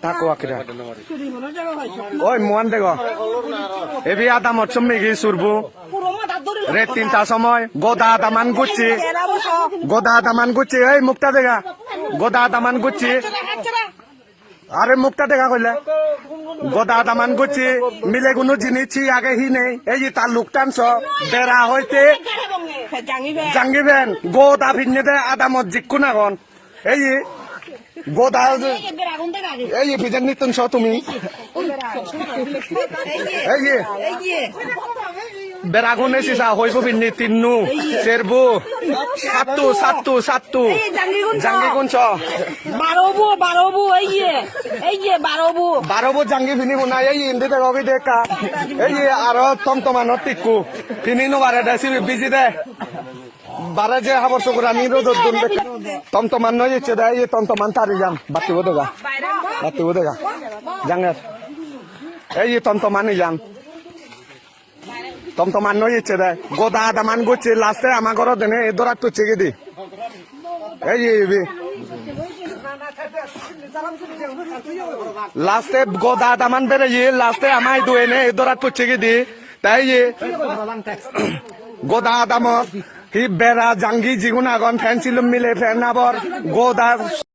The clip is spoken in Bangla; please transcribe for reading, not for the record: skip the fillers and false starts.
তাকো আকিরা ওই মোয়ান দেখো এবি আদা মরসুম মেঘি সুরবু রে 3টার সময় গোদা দামান গুচ্ছি এই মুক্তা দেখা গোদা দামান গুচ্ছি আরে মুক্তা দেখা কইলে গোদা দামান গুচ্ছি মিলে কোনো জিনিস আগে হি নেই এই যে তার লোক টানছ বেড়া হইতে জাঙ্গিবেন গোদা ভিন্নে দে আদা মসজিদ কোন এখন এই গোদা এই ভিজান নিতন ছ তুমি এই বেড়াগুন এসেছা হইব ভিন্নি তিন্নু চেরবু সাতু জাঙ্গি কোন ছ বারবু জাঙ্গি ভিনি বুনা এই ইন্দি দেখি দেখা এই আর তমতমানো টিকু ভিনি নো বারে দেছি বিজি দে বারে যে হাবর চকুরা নি রোদ তমতমান নয় ইচ্ছে দেয় এই তমতমান তারি যাম বাতিব দেখা জাঙ্গের এই তমতমানই যাম তমতমান নয় ইচ্ছে দেয় গোদা দামান গুচ্ছে লাস্টে আমার ঘর দেনে এ দৌড়া তো চেগে দি এই লাস্টে গোদা দামান বেড়ে লাস্টে আমায় দুয়ে নে এ দৌড়া তো চেগে দি তাই গোদা দামত হি বেড়া জাঙ্গি জিগুন আগন ফ্যান ছিল মিলে ফ্যান আবার গোদা